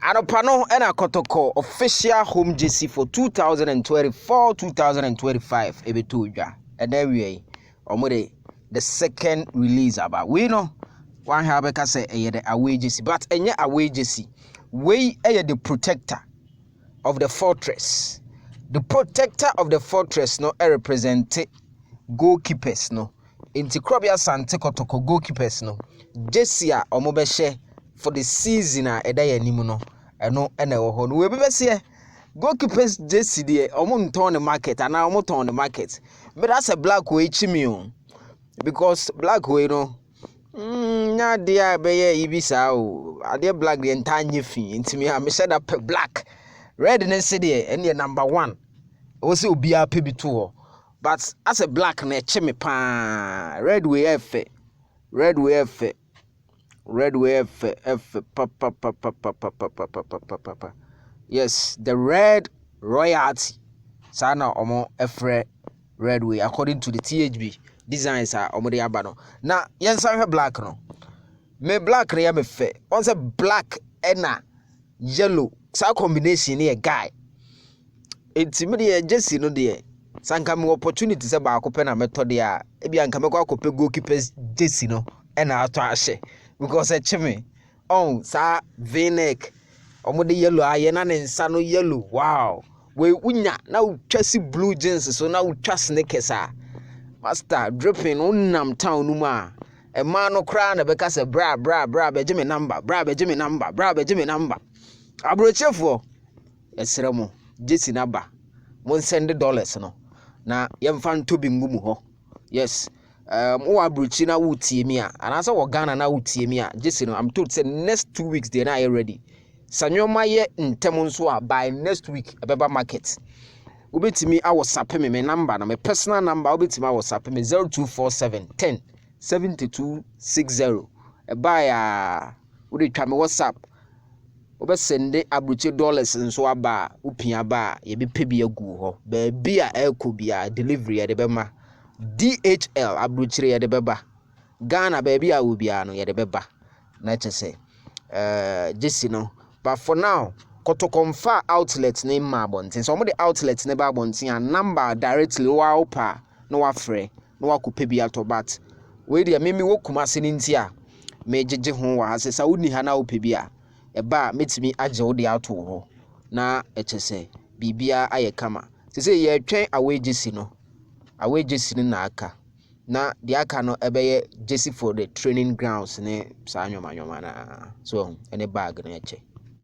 Anopano and a Kotoko official home jersey for 2024-2025 ebetuja. And there we are. The second release about we know one have say a away jersey, but any away jersey. We are the protector of the fortress. The protector of the fortress no represent goalkeepers no. Inti Krobia Sante Kotoko goalkeepers no. Jersey a omobeshe for the season a edaya nimu no. Eno ene wo ho no we be se goalkeepers jersey de omo nton the market and omo ton the market, but that's a black way chimi o, because black way no nya dia be ye ibisa o ade black de ntanye fi ntimi a me said up black red ne se de ene number 1 o se obi a pe bi to ho, but as a black na chimi pa red way efe papa. Yes, the red royalty. Sana omo efre red way according to the THB designs are omo de abano. Na yensan black no. Me black na me fe. Once black ena yellow. Sa combination ni a guy. Intimidate jersey no de. Sanka me opportunity se ba akope na method a ebi anka me kwa akope goalkeepers jersey no ena ato ahye. Because a chimney on sa v-neck omo de yellow aye na ne nsa no yellow. Wow, we unya na utwasi blue jeans so na utwa sneakers a master dripping unnam town no ma e ma no kra na beka se bra beje me number abrochefo esremo jesi naba mon send dollars no na yemfa nto bi ngumu ho. Yes, wo abrochi na wutie mi a anasa wo Ghana na wutie mi a jesi no I'm told say next 2 weeks they na ready. Sanyoma ye ntem nso a by next week abeba market. Obetimi a WhatsApp me number na my personal number obetimi a WhatsApp me 0247 10 7260. E buy a wo de twa me WhatsApp obesende abrochi dollars nso aba upia ba ye be pebi agu ho ba bia ekobia delivery ya de bema DHL abrochire ya de beba Ghana baby a ubia no ya de beba na chese jesi no. But for now Kotoko mfa outlet name ma bontin so mo the outlet ne ba bontin a number directly wa opa no wa frɛ no wa kopebia to, but we dia memi wo kumase ni ntia me jeje ho wa asesa woni ha na opebia eba metimi age wo de ato ho na echese bibia aye kama sese ye twen away jesi no na aka na the aka no ebeye jesi for the training grounds ne sa anwoma na so any bag na eche